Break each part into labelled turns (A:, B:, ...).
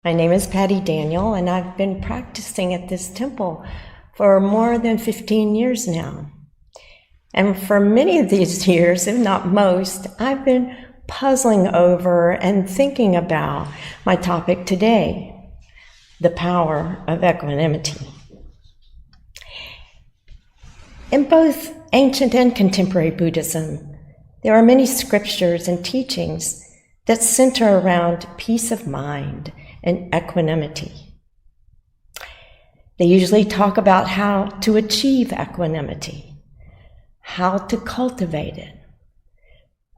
A: My name is Patty Daniel, and I've been practicing at this temple for more than 15 years now. And for many of these years, if not most, I've been puzzling over and thinking about my topic today, the power of equanimity. In both ancient and contemporary Buddhism, there are many scriptures and teachings that center around peace of mind and equanimity. They usually talk about how to achieve equanimity, how to cultivate it,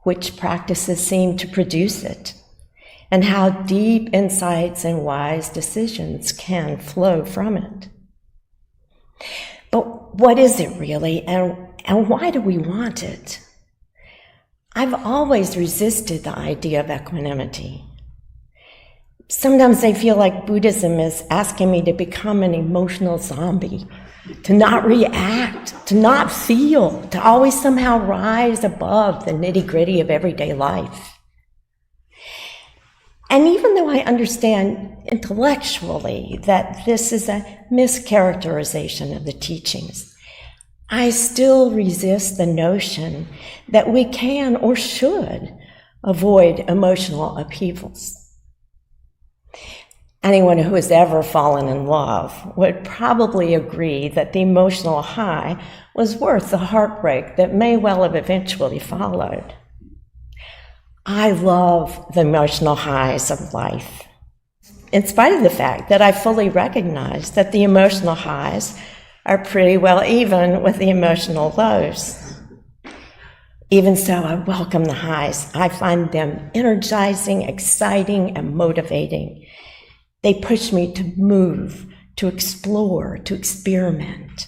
A: which practices seem to produce it, and how deep insights and wise decisions can flow from it. But what is it really, and why do we want it? I've always resisted the idea of equanimity. Sometimes I feel like Buddhism is asking me to become an emotional zombie, to not react, to not feel, to always somehow rise above the nitty-gritty of everyday life. And even though I understand intellectually that this is a mischaracterization of the teachings, I still resist the notion that we can or should avoid emotional upheavals. Anyone who has ever fallen in love would probably agree that the emotional high was worth the heartbreak that may well have eventually followed. I love the emotional highs of life, in spite of the fact that I fully recognize that the emotional highs are pretty well even with the emotional lows. Even so, I welcome the highs. I find them energizing, exciting, and motivating. They push me to move, to explore, to experiment.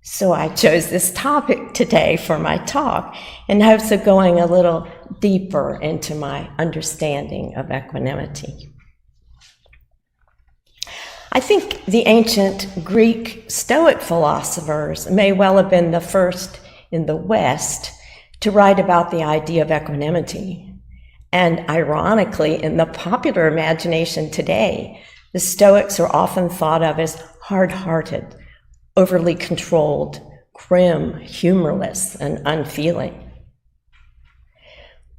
A: So I chose this topic today for my talk in hopes of going a little deeper into my understanding of equanimity. I think the ancient Greek Stoic philosophers may well have been the first in the West to write about the idea of equanimity. And ironically, in the popular imagination today, the Stoics are often thought of as hard-hearted, overly controlled, grim, humorless, and unfeeling.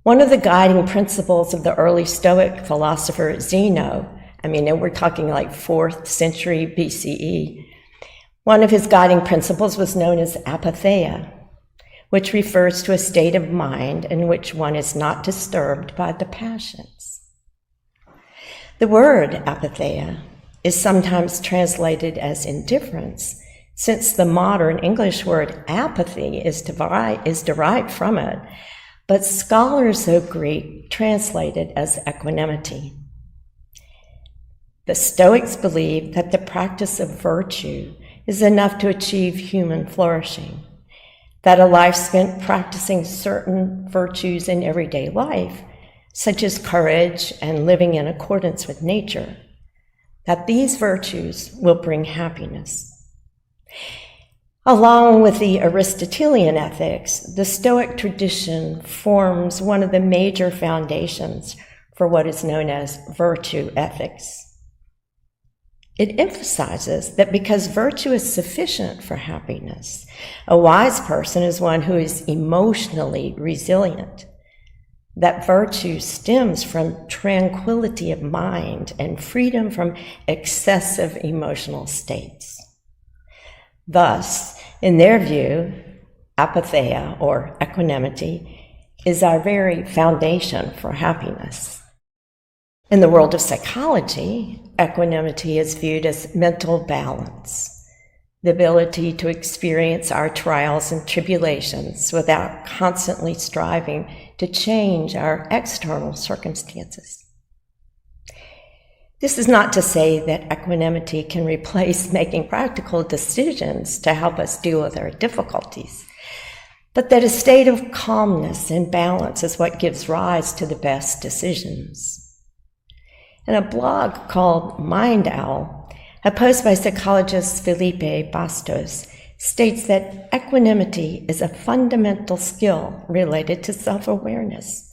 A: One of the guiding principles of the early Stoic philosopher Zeno, we're talking like 4th century BCE, one of his guiding principles was known as apatheia, which refers to a state of mind in which one is not disturbed by the passions. The word apatheia is sometimes translated as indifference, since the modern English word apathy is derived from it, but scholars of Greek translate it as equanimity. The Stoics believe that the practice of virtue is enough to achieve human flourishing, that a life spent practicing certain virtues in everyday life, such as courage and living in accordance with nature, that these virtues will bring happiness. Along with the Aristotelian ethics, the Stoic tradition forms one of the major foundations for what is known as virtue ethics. It emphasizes that because virtue is sufficient for happiness, a wise person is one who is emotionally resilient, that virtue stems from tranquility of mind and freedom from excessive emotional states. Thus, in their view, apatheia, or equanimity, is our very foundation for happiness. In the world of psychology, equanimity is viewed as mental balance, the ability to experience our trials and tribulations without constantly striving to change our external circumstances. This is not to say that equanimity can replace making practical decisions to help us deal with our difficulties, but that a state of calmness and balance is what gives rise to the best decisions. In a blog called Mind Owl, a post by psychologist Felipe Bastos states that equanimity is a fundamental skill related to self-awareness.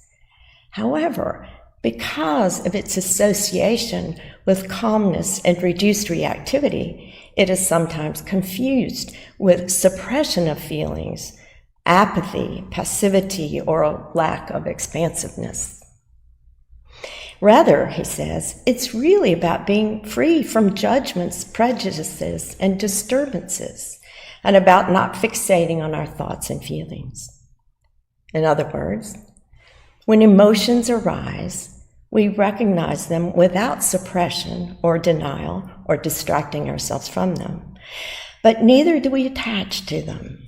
A: However, Because of its association with calmness and reduced reactivity, it is sometimes confused with suppression of feelings, apathy, passivity, or a lack of expansiveness. Rather, he says, it's really about being free from judgments, prejudices, and disturbances, and about not fixating on our thoughts and feelings. In other words, when emotions arise, we recognize them without suppression or denial or distracting ourselves from them, but neither do we attach to them.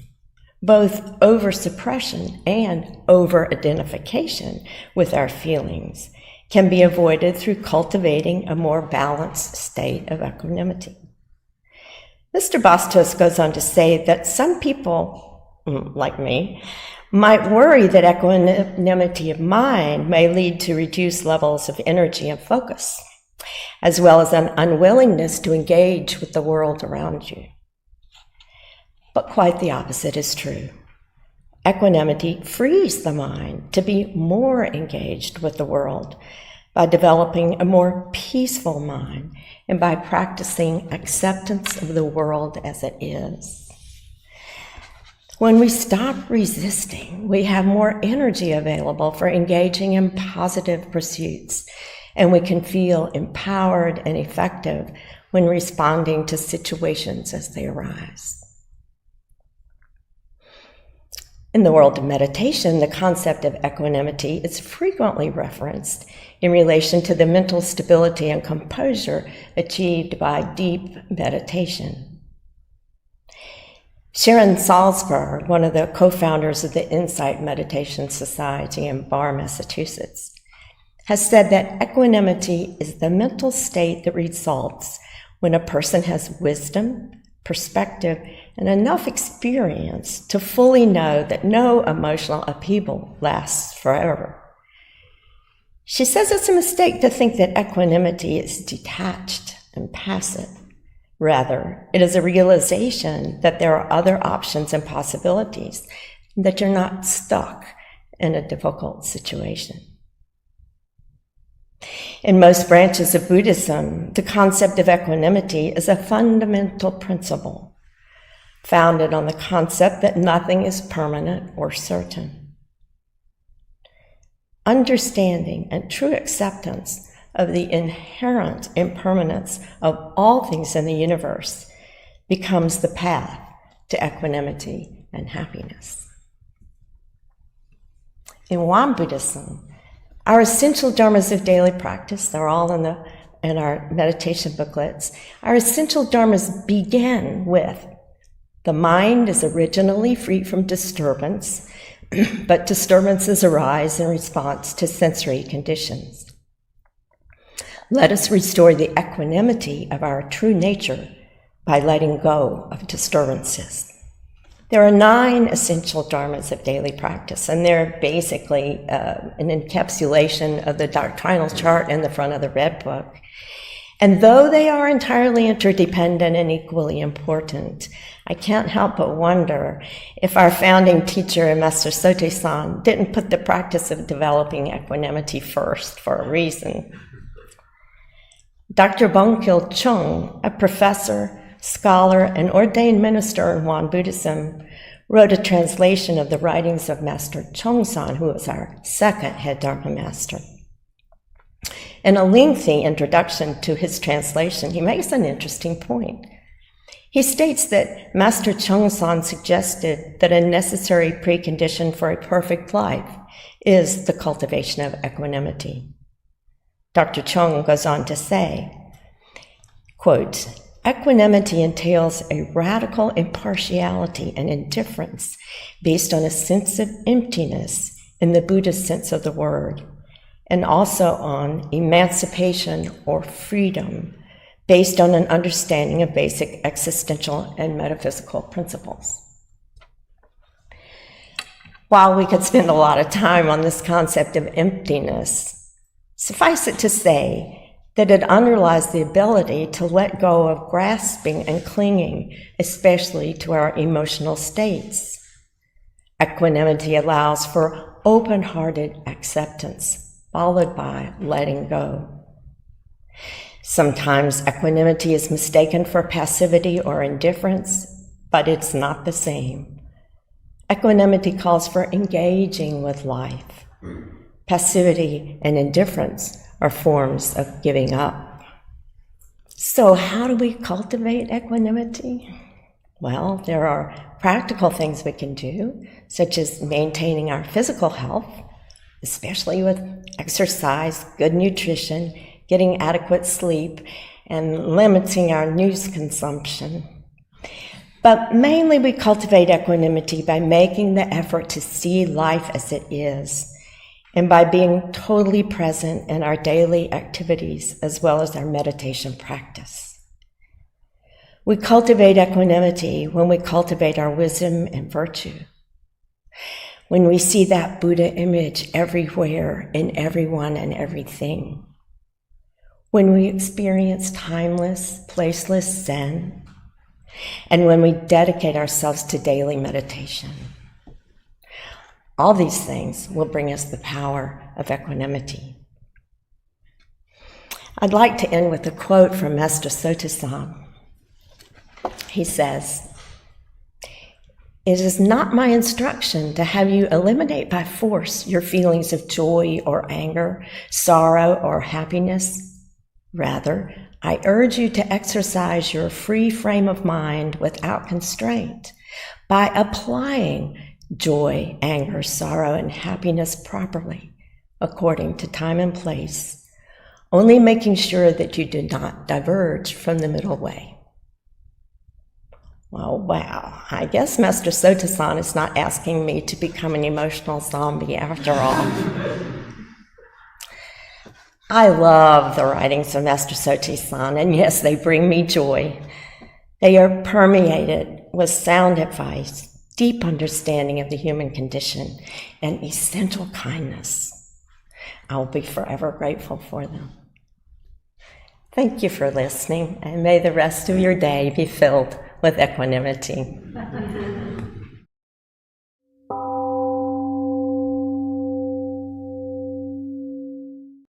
A: Both over-suppression and over-identification with our feelings can be avoided through cultivating a more balanced state of equanimity. Mr. Bastos goes on to say that some people, like me, might worry that equanimity of mind may lead to reduced levels of energy and focus, as well as an unwillingness to engage with the world around you. But quite the opposite is true. Equanimity frees the mind to be more engaged with the world by developing a more peaceful mind and by practicing acceptance of the world as it is. When we stop resisting, we have more energy available for engaging in positive pursuits, and we can feel empowered and effective when responding to situations as they arise. In the world of meditation, the concept of equanimity is frequently referenced in relation to the mental stability and composure achieved by deep meditation. Sharon Salzberg, one of the co-founders of the Insight Meditation Society in Barre, Massachusetts, has said that equanimity is the mental state that results when a person has wisdom, perspective, and enough experience to fully know that no emotional upheaval lasts forever. She says it's a mistake to think that equanimity is detached and passive. Rather, it is a realization that there are other options and possibilities, and that you're not stuck in a difficult situation. In most branches of Buddhism, the concept of equanimity is a fundamental principle, founded on the concept that nothing is permanent or certain. Understanding and true acceptance of the inherent impermanence of all things in the universe becomes the path to equanimity and happiness. In Won Buddhism, our essential dharmas of daily practice, they're all in our meditation booklets, our essential dharmas begin with the mind is originally free from disturbance, but disturbances arise in response to sensory conditions. Let us restore the equanimity of our true nature by letting go of disturbances. There are 9 essential dharmas of daily practice, and they're basically an encapsulation of the doctrinal chart in the front of the Red Book. And though they are entirely interdependent and equally important, I can't help but wonder if our founding teacher, Master Sote-san, didn't put the practice of developing equanimity first for a reason. Dr. Bongkil Chung, a professor, scholar, and ordained minister in Won Buddhism, wrote a translation of the writings of Master Chongsan, who was our second head Dharma master. In a lengthy introduction to his translation, he makes an interesting point. He states that Master Chongsan suggested that a necessary precondition for a perfect life is the cultivation of equanimity. Dr. Chung goes on to say, quote, equanimity entails a radical impartiality and indifference based on a sense of emptiness in the Buddhist sense of the word, and also on emancipation or freedom based on an understanding of basic existential and metaphysical principles. While we could spend a lot of time on this concept of emptiness, suffice it to say that it underlies the ability to let go of grasping and clinging, especially to our emotional states. Equanimity allows for open-hearted acceptance followed by letting go. Sometimes equanimity is mistaken for passivity or indifference, but it's not the same. Equanimity calls for engaging with life. Passivity and indifference are forms of giving up. So how do we cultivate equanimity? Well, there are practical things we can do, such as maintaining our physical health, especially with exercise, good nutrition, getting adequate sleep, and limiting our news consumption. But mainly we cultivate equanimity by making the effort to see life as it is, and by being totally present in our daily activities as well as our meditation practice. We cultivate equanimity when we cultivate our wisdom and virtue. When we see that Buddha image everywhere, in everyone and everything. When we experience timeless, placeless Zen. And when we dedicate ourselves to daily meditation. All these things will bring us the power of equanimity. I'd like to end with a quote from Master Sotasan. He says, "It is not my instruction to have you eliminate by force your feelings of joy or anger, sorrow or happiness. Rather, I urge you to exercise your free frame of mind without constraint by applying joy, anger, sorrow, and happiness properly, according to time and place, only making sure that you do not diverge from the middle way." Well, wow, I guess Master Sotasan is not asking me to become an emotional zombie after all. I love the writings of Master Sotasan, and yes, they bring me joy. They are permeated with sound advice, deep understanding of the human condition, and essential kindness. I will be forever grateful for them. Thank you for listening, and may the rest of your day be filled with equanimity.